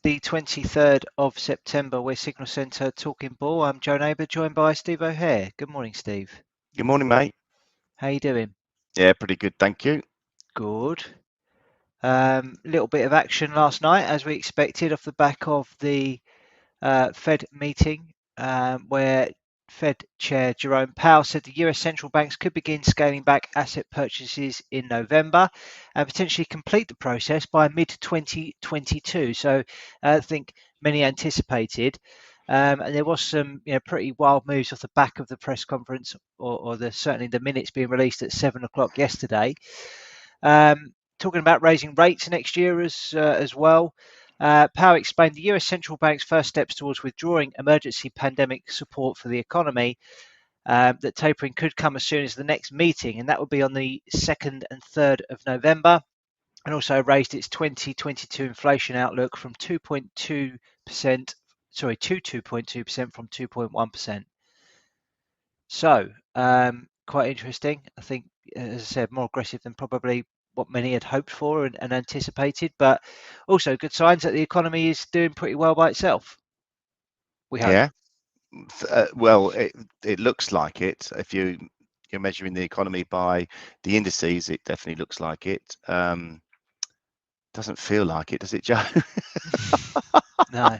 the 23rd of September. We're Signal Centre Talking Ball. I'm Joe Neighbour, joined by Steve O'Hare. Good morning, Steve. Good morning, mate. How you doing? Yeah, pretty good, thank you. Good. Little bit of action last night, as we expected, off the back of the Fed meeting, where Fed Chair Jerome Powell said the US central banks could begin scaling back asset purchases in November and potentially complete the process by mid-2022. So I think many anticipated. And there was some pretty wild moves off the back of the press conference, or certainly the minutes being released at 7 o'clock yesterday. Talking about raising rates next year as well. Powell explained the US central bank's first steps towards withdrawing emergency pandemic support for the economy, that tapering could come as soon as the next meeting, and that would be on the 2nd and 3rd of November, and also raised its 2022 inflation outlook from 2.2% to 2.2% from 2.1%. So quite interesting. I think, as I said, more aggressive than probably what many had hoped for and anticipated, but also good signs that the economy is doing pretty well by itself. We hope. Yeah, well, it looks like it. If you're measuring the economy by the indices, it definitely looks like it. Doesn't feel like it, does it, Joe? No.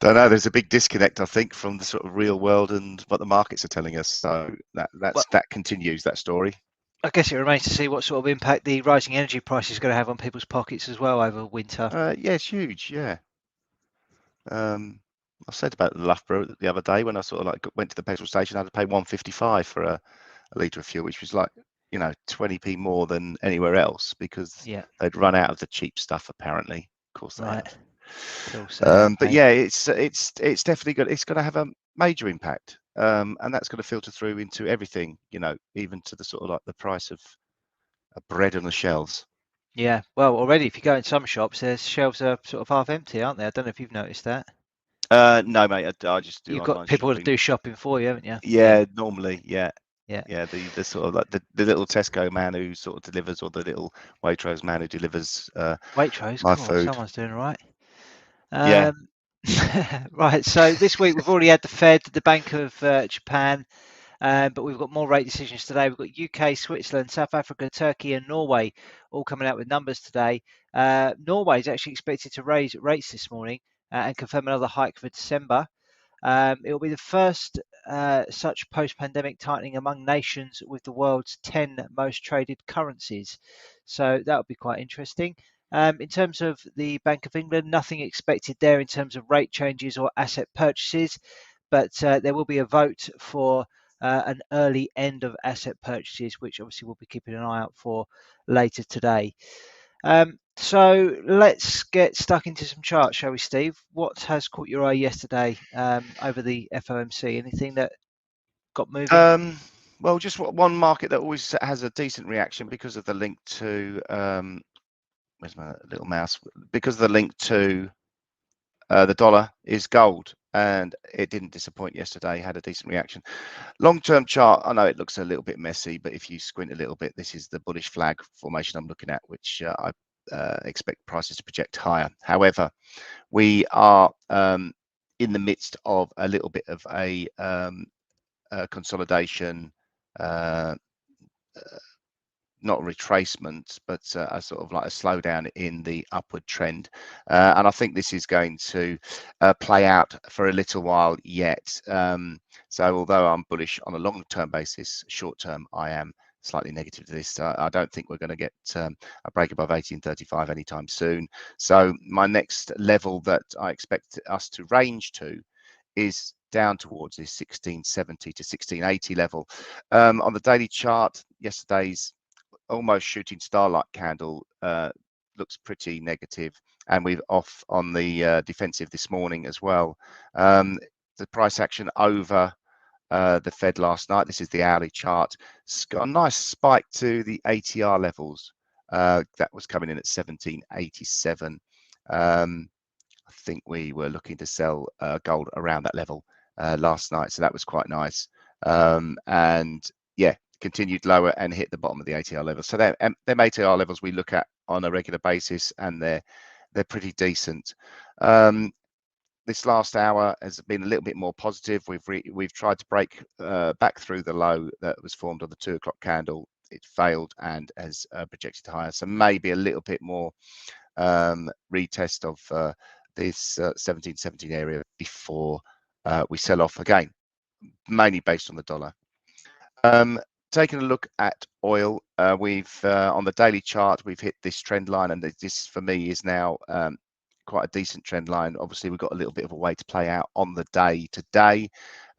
Don't know. There's a big disconnect, I think, from the sort of real world and what the markets are telling us. So that continues, that story. I guess it remains to see what sort of impact the rising energy price is going to have on people's pockets as well over winter. Yeah, it's huge. Yeah. I said about Loughborough the other day when I sort of like went to the petrol station. I had to pay £1.55 for a litre of fuel, which was like 20p more than anywhere else because they'd run out of the cheap stuff apparently. Of course they have. But yeah, it's definitely good. It's going to have a major impact, and that's going to filter through into everything. Even to the sort of like the price of bread on the shelves. Yeah, well, already if you go in some shops, their shelves are sort of half empty, aren't they? I don't know if you've noticed that. No, mate. I just do. You've got people that do shopping for you, haven't you? Yeah, normally, yeah. Yeah. The sort of like the little Tesco man who sort of delivers, or the little Waitrose man who delivers Waitrose, my come food. on, someone's doing all right. Yeah. Right. So this week we've already had the Fed, the Bank of Japan, but we've got more rate decisions today. We've got UK, Switzerland, South Africa, Turkey, and Norway all coming out with numbers today. Norway is actually expected to raise rates this morning and confirm another hike for December. It will be the first such post-pandemic tightening among nations with the world's 10 most traded currencies. So that would be quite interesting. In terms of the Bank of England, nothing expected there in terms of rate changes or asset purchases, but there will be a vote for an early end of asset purchases, which obviously we'll be keeping an eye out for later today. So let's get stuck into some charts, shall we, Steve? What has caught your eye yesterday over the FOMC? Anything that got moving? Well, just one market that always has a decent reaction because of the link to where's my little mouse? Because of the link to the dollar is gold, and it didn't disappoint yesterday. Had a decent reaction. Long-term chart, I know it looks a little bit messy, but if you squint a little bit, this is the bullish flag formation I'm looking at, which I expect prices to project higher. However, we are in the midst of a little bit of a consolidation, not retracement, but a sort of like a slowdown in the upward trend. And I think this is going to play out for a little while yet. So although I'm bullish on a long-term basis, short-term I am slightly negative to this. I don't think we're going to get a break above 1835 anytime soon. So my next level that I expect us to range to is down towards this 1670 to 1680 level. On the daily chart, yesterday's almost shooting starlight candle looks pretty negative, and we're off on the defensive this morning as well. The price action over the Fed last night, this is the hourly chart, it's got a nice spike to the ATR levels that was coming in at 1787. I think we were looking to sell gold around that level last night, so that was quite nice. And yeah, continued lower and hit the bottom of the ATR levels. So them ATR levels we look at on a regular basis, and they're they're pretty decent. This last hour has been a little bit more positive. We've tried to break back through the low that was formed on the 2 o'clock candle. It failed and has projected higher. So maybe a little bit more retest of this 1717 area before we sell off again, mainly based on the dollar. Taking a look at oil, we've on the daily chart, we've hit this trend line, and this for me is now quite a decent trend line. Obviously, we've got a little bit of a way to play out on the day today.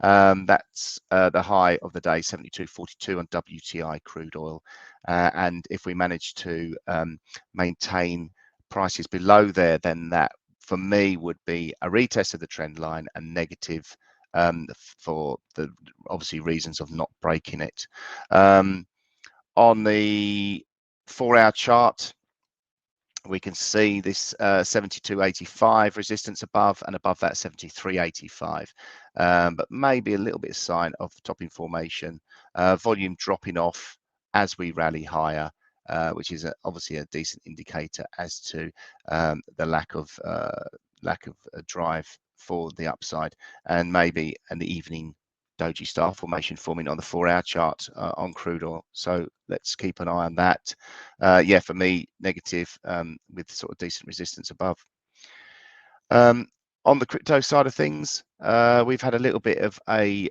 That's the high of the day, 72.42 on WTI crude oil. And if we manage to maintain prices below there, then that for me would be a retest of the trend line and negative for the obviously reasons of not breaking it. On the 4-hour chart, we can see this 72.85 resistance above, and above that 73.85, but maybe a little bit of sign of topping formation, volume dropping off as we rally higher, which is obviously a decent indicator as to the lack of drive for the upside, and maybe an evening doji star formation forming on the 4-hour chart on crude oil. So let's keep an eye on that. Yeah, for me, negative with sort of decent resistance above. On the crypto side of things, we've had a little bit of a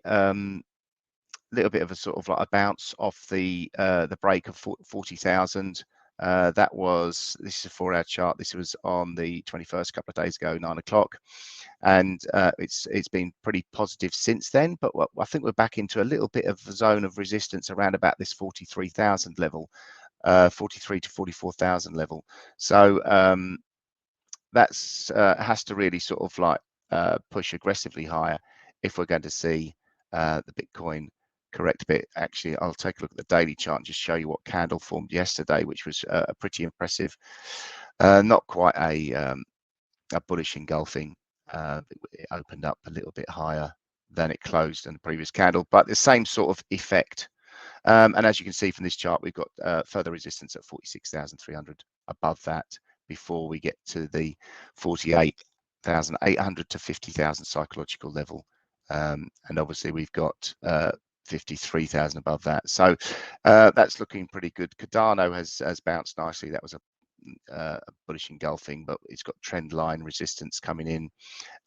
sort of like a bounce off the break of 40,000. This is a 4-hour chart. This was on the 21st, a couple of days ago, 9 o'clock. And it's been pretty positive since then, but I think we're back into a little bit of a zone of resistance around about this 43,000 level, 43 to 44,000 level. So that's has to really sort of like push aggressively higher if we're going to see the Bitcoin correct a bit. Actually, I'll take a look at the daily chart and just show you what candle formed yesterday, which was pretty impressive. Not quite a bullish engulfing. It opened up a little bit higher than it closed in the previous candle, but the same sort of effect. And as you can see from this chart, we've got further resistance at 46,300 above that before we get to the 48,800 to 50,000 psychological level. And obviously we've got 53,000 above that. So that's looking pretty good. Cardano has bounced nicely. That was a bullish engulfing, but it's got trend line resistance coming in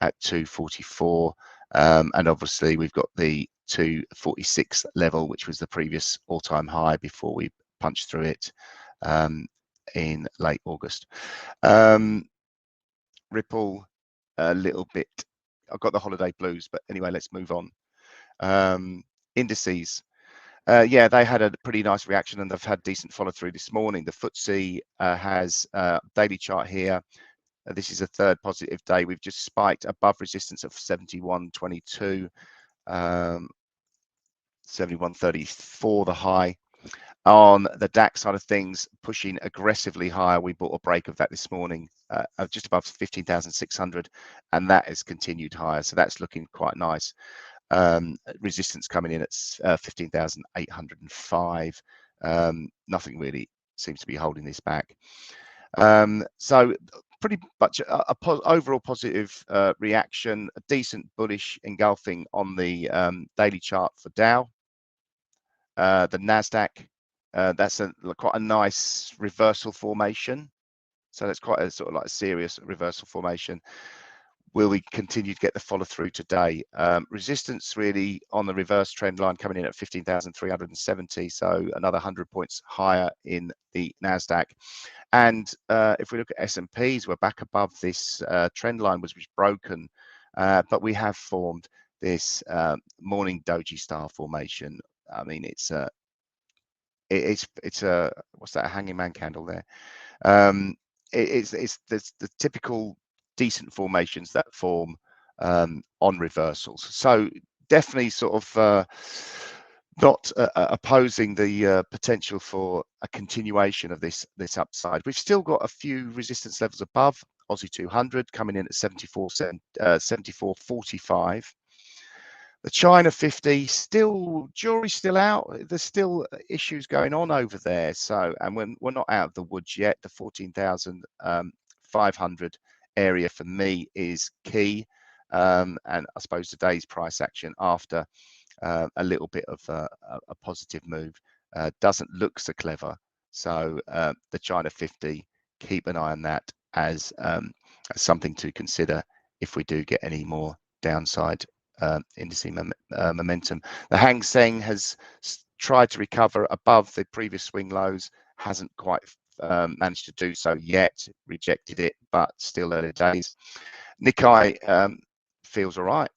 at 244, and obviously we've got the 246 level, which was the previous all-time high before we punched through it in late August. Ripple a little bit, I've got the holiday blues, but anyway, let's move on. Indices, yeah, they had a pretty nice reaction, and they've had decent follow through this morning. The FTSE has daily chart here. This is a third positive day. We've just spiked above resistance of 71.22, 71.34 the high. On the DAX side of things, pushing aggressively higher. We bought a break of that this morning of just above 15,600, and that has continued higher. So that's looking quite nice. Resistance coming in at 15,805. Nothing really seems to be holding this back. So pretty much a overall positive reaction, a decent bullish engulfing on the daily chart for Dow. The Nasdaq, that's quite a nice reversal formation. So that's quite a sort of like a serious reversal formation. Will we continue to get the follow through today? Resistance really on the reverse trend line coming in at 15,370, so another 100 points higher in the Nasdaq. And if we look at S&Ps, we're back above this trend line, which was broken, but we have formed this morning doji star formation. I mean, it's a what's that, a hanging man candle there? It's the typical decent formations that form on reversals. So definitely sort of not opposing the potential for a continuation of this upside. We've still got a few resistance levels above. Aussie 200 coming in at 74.45. The China 50, still jury's still out. There's still issues going on over there. So, and we're not out of the woods yet. The 14,500 500 area for me is key, and I suppose today's price action after a little bit of a positive move doesn't look so clever. So the China 50, keep an eye on that as something to consider if we do get any more downside indice momentum. The Hang Seng has tried to recover above the previous swing lows, hasn't quite managed to do so yet, rejected it, but still early days. Nikkei feels all right.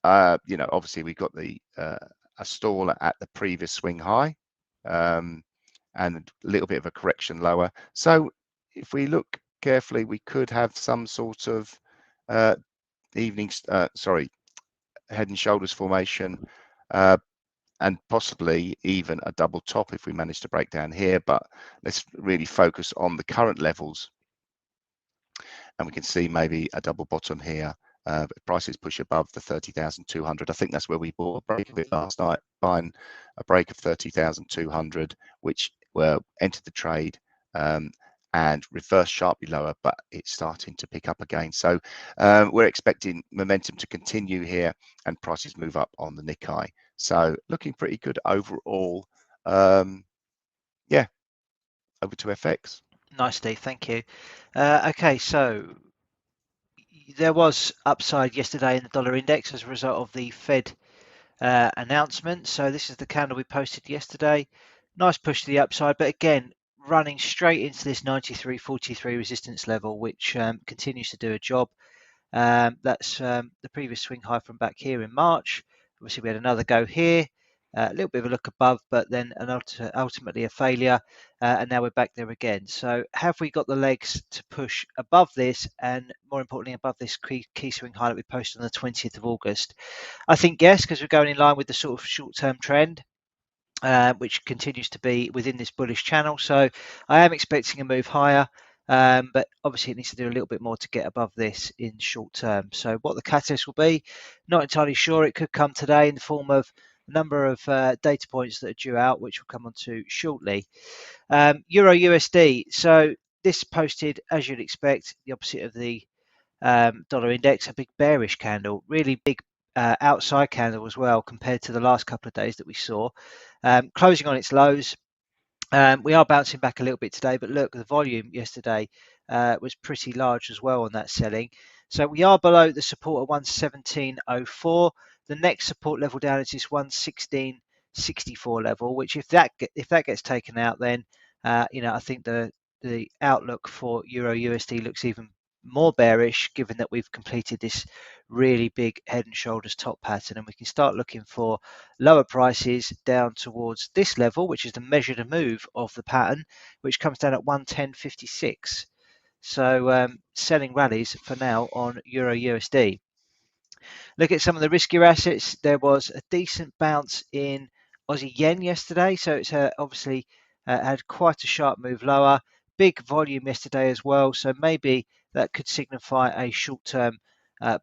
Obviously we've got the a stall at the previous swing high, and a little bit of a correction lower. So if we look carefully, we could have some sort of head and shoulders formation, and possibly even a double top if we manage to break down here. But let's really focus on the current levels, and we can see maybe a double bottom here. Prices push above the 30,200. I think that's where we bought a break of it last night, buying a break of 30,200, which entered the trade and reversed sharply lower, but it's starting to pick up again. So we're expecting momentum to continue here and prices move up on the Nikkei. So looking pretty good overall. Yeah, over to FX. Nice, Steve. Thank you. Okay, so there was upside yesterday in the dollar index as a result of the Fed announcement. So this is the candle we posted yesterday. Nice push to the upside, but again, running straight into this 93.43 resistance level, which continues to do a job. That's the previous swing high from back here in March. Obviously, we had another go here, a little bit of a look above, but then ultimately a failure, and now we're back there again. So have we got the legs to push above this, and more importantly, above this key swing high that we posted on the 20th of August? I think yes, because we're going in line with the sort of short-term trend. Which continues to be within this bullish channel. So I am expecting a move higher, but obviously it needs to do a little bit more to get above this in short term. So what the catalyst will be, not entirely sure. It could come today in the form of a number of data points that are due out, which we'll come on to shortly. Euro USD. So this posted, as you'd expect, the opposite of the dollar index, a big bearish candle, really big outside candle as well compared to the last couple of days that we saw. Closing on its lows. We are bouncing back a little bit today, but look, the volume yesterday was pretty large as well on that selling. So we are below the support of 117.04. The next support level down is this 116.64 level, which if that gets taken out, then I think the outlook for Euro USD looks even more bearish, given that we've completed this really big head and shoulders top pattern, and we can start looking for lower prices down towards this level, which is the measured move of the pattern, which comes down at 110.56. So selling rallies for now on Euro USD. Look at some of the riskier assets. There was a decent bounce in Aussie yen yesterday, so it's obviously had quite a sharp move lower. Big volume yesterday as well, so maybe that could signify a short-term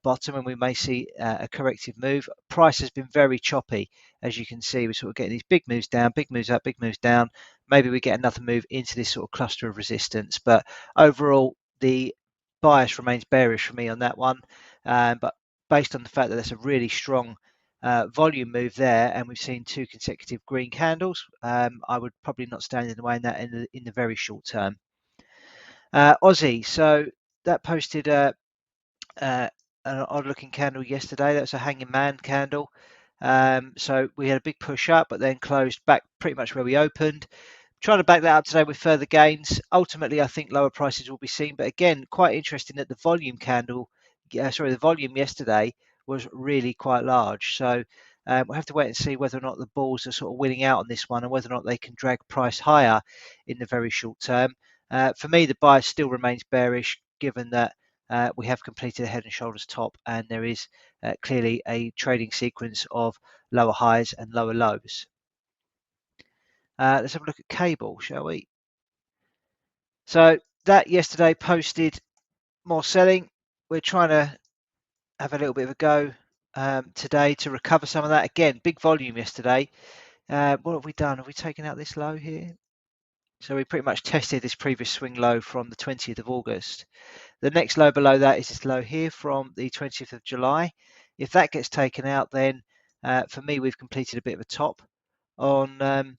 bottom, and we may see a corrective move. Price has been very choppy, as you can see. We're sort of getting these big moves down, big moves up, big moves down. Maybe we get another move into this sort of cluster of resistance, but overall the bias remains bearish for me on that one. But based on the fact that there's a really strong volume move there, and we've seen two consecutive green candles, I would probably not stand in the way in that in the very short term. Aussie, so that posted an odd-looking candle yesterday. That was a hanging man candle. So we had a big push up, but then closed back pretty much where we opened. Trying to back that up today with further gains. Ultimately, I think lower prices will be seen, but again, quite interesting that the volume the volume yesterday was really quite large. So we'll have to wait and see whether or not the bulls are sort of winning out on this one, and whether or not they can drag price higher in the very short term. For me, the bias still remains bearish, given that we have completed a head and shoulders top, and there is clearly a trading sequence of lower highs and lower lows. Let's have a look at cable, shall we? So that yesterday posted more selling. We're trying to have a little bit of a go today to recover some of that. Again, big volume yesterday. What have we done? Have we taken out this low here? So we pretty much tested this previous swing low from the 20th of August. The next low below that is this low here from the 20th of July. If that gets taken out, then for me, we've completed a bit of a top on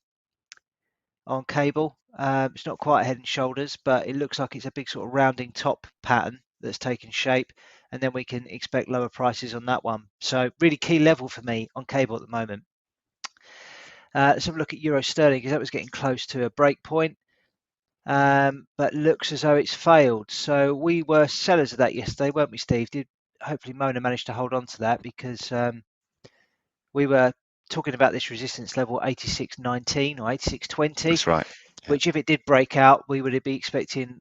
cable. It's not quite head and shoulders, but it looks like it's a big sort of rounding top pattern that's taken shape, and then we can expect lower prices on that one. So really key level for me on cable at the moment. Let's have a look at euro sterling, because that was getting close to a break point, but looks as though it's failed. So we were sellers of that yesterday, weren't we, Steve? Did hopefully Mona managed to hold on to that, because we were talking about this resistance level 86.19 or 86.20. That's right. Which, if it did break out, we would be expecting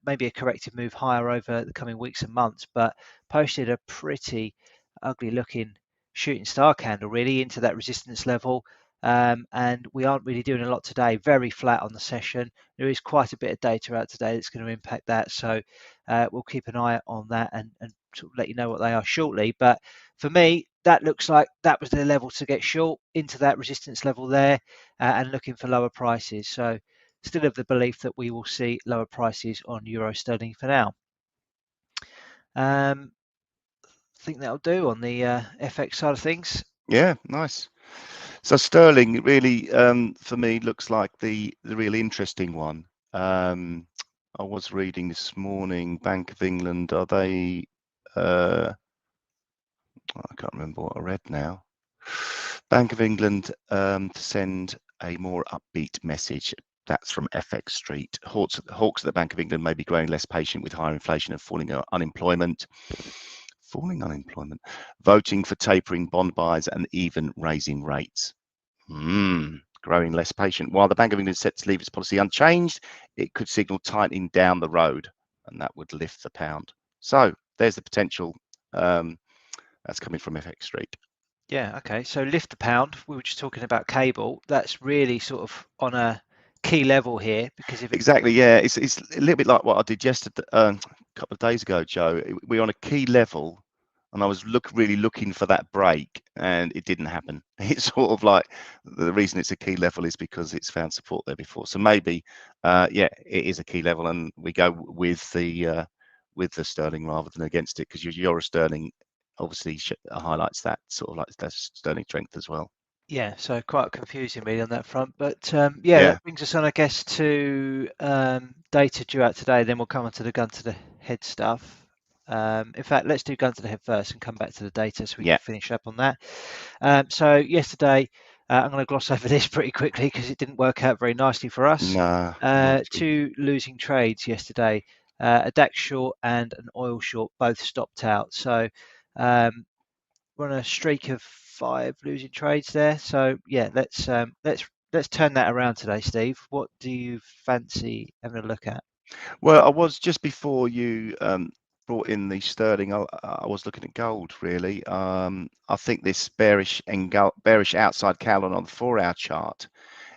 maybe a corrective move higher over the coming weeks and months, but posted a pretty ugly looking shooting star candle really into that resistance level. And we aren't really doing a lot today, very flat on the session. There is quite a bit of data out today that's going to impact that, so we'll keep an eye on that and sort of let you know what they are shortly. But for me, that looks like that was the level to get short into that resistance level there, and looking for lower prices. So still of the belief that we will see lower prices on euro sterling for now. I think that'll do on the FX side of things. Yeah, nice. So sterling really, for me, looks like the real interesting one. I was reading this morning, Bank of England, are they, I can't remember what I read now. Bank of England to send a more upbeat message. That's from FX Street. Hawks at the Bank of England may be growing less patient with higher inflation and falling unemployment. Falling unemployment. Voting for tapering bond buys and even raising rates. Growing less patient. While the Bank of England is set to leave its policy unchanged, it could signal tightening down the road, and that would lift the pound. So there's the potential. That's coming from FX Street. Yeah, okay. So lift the pound. We were just talking about cable. That's really sort of on a key level here, because if it Exactly, yeah. It's a little bit like what I did yesterday, a couple of days ago, Joe. We're on a key level, and I was really looking for that break, and it didn't happen. It's sort of like the reason it's a key level is because it's found support there before. So maybe, yeah, it is a key level, and we go with the sterling rather than against it, because your euro sterling obviously highlights that sort of like that sterling strength as well. Yeah, so quite confusing really on that front. But yeah, Yeah. that brings us on, I guess, to data due out today. Then we'll come on to the gun to the head stuff. In fact, let's do gun to the head first and come back to the data so we Yeah. can finish up on that. So yesterday, I'm going to gloss over this pretty quickly because it didn't work out very nicely for us. Nah. Two losing trades yesterday, a DAX short and an oil short, both stopped out. So we're on a streak of 5 losing trades there. So yeah, let's turn that around today, Steve. What do you fancy having a look at? Well, I was just before you brought in the sterling. I was looking at gold really. I think this bearish outside candle on the 4-hour chart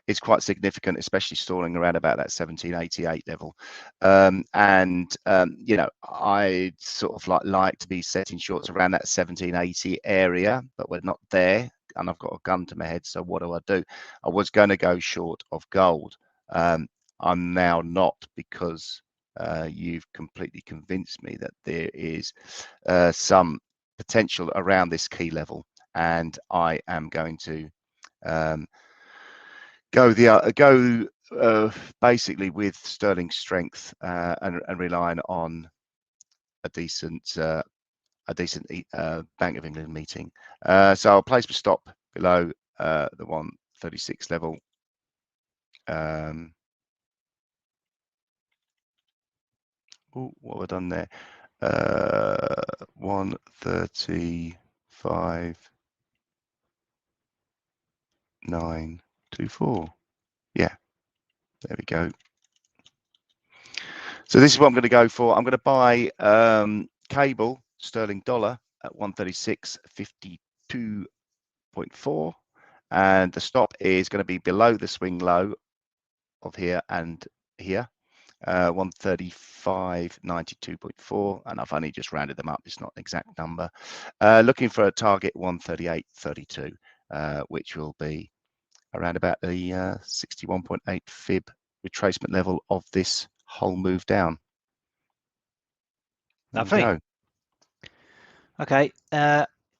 is quite significant, especially stalling around about that 1788 level. You know, I sort of like to be setting shorts around that 1780 area, but we're not there, and I've got a gun to my head. So what do? I was going to go short of gold. I'm now not, because you've completely convinced me that there is some potential around this key level, and I am going to go basically with sterling strength, and relying on a decent Bank of England meeting. So I'll place my stop below the 136 level. What have I done there? 135.924. Yeah, there we go. So this is what I'm going to go for. I'm going to buy cable sterling dollar at 136.52.4, and the stop is going to be below the swing low of here and here, 135.92.4, and I've only just rounded them up. It's not an exact number. Looking for a target 138.32, which will be around about the 61.8 fib retracement level of this whole move down. There you Lovely. go. Okay.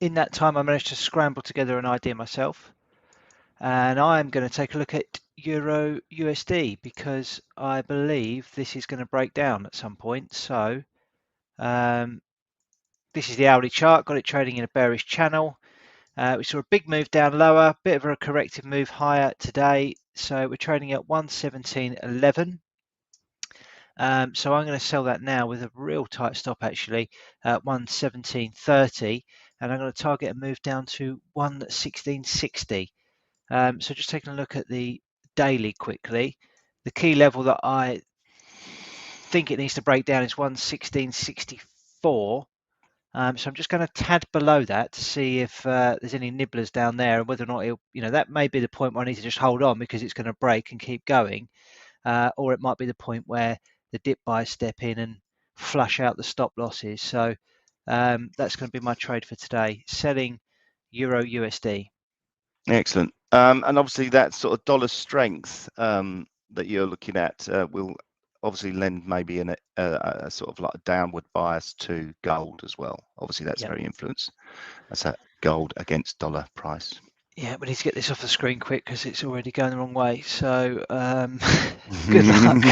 In that time, I managed to scramble together an idea myself, and I'm going to take a look at Euro USD because I believe this is going to break down at some point. So this is the hourly chart. Got it trading in a bearish channel. We saw a big move down lower, bit of a corrective move higher today. So we're trading at 117.11. So I'm going to sell that now with a real tight stop actually at 117.30, and I'm going to target a move down to 116.60. So just taking a look at the daily quickly, the key level that I think it needs to break down is 116.64. So I'm just going to tad below that to see if there's any nibblers down there, and whether or not that may be the point where I need to just hold on because it's going to break and keep going, or it might be the point where the dip buys step in and flush out the stop losses. So that's going to be my trade for today, selling Euro USD. Excellent. And obviously that sort of dollar strength that you're looking at will obviously lend maybe a sort of like a downward bias to gold as well. Obviously that's very influenced. That's a gold against dollar price. Yeah, we need to get this off the screen quick because it's already going the wrong way. So good luck.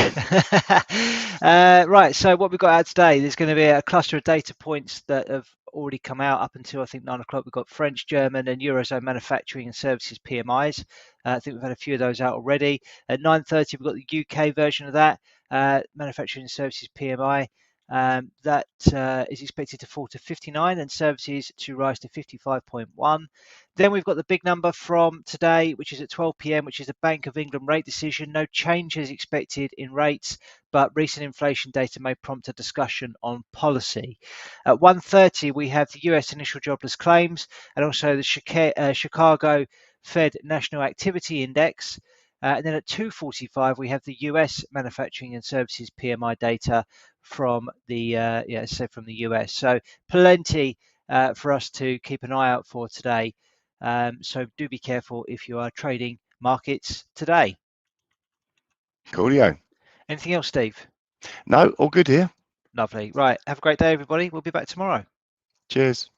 Right, so what we've got out today, there's going to be a cluster of data points that have already come out up until I think 9 o'clock. We've got French, German and Eurozone manufacturing and services PMIs. I think we've had a few of those out already. At 9:30, we've got the UK version of that, manufacturing and services PMI. That is expected to fall to 59 and services to rise to 55.1. Then we've got the big number from today, which is at 12 p.m., which is the Bank of England rate decision. No changes expected in rates, but recent inflation data may prompt a discussion on policy. At 1:30, we have the US initial jobless claims and also the Chicago Fed National Activity Index. And then at 2:45, we have the US manufacturing and services PMI data from the from the US. So plenty for us to keep an eye out for today. So do be careful if you are trading markets today. Coolio. Anything else, Steve? No, all good here. Lovely. Right. Have a great day, everybody. We'll be back tomorrow. Cheers.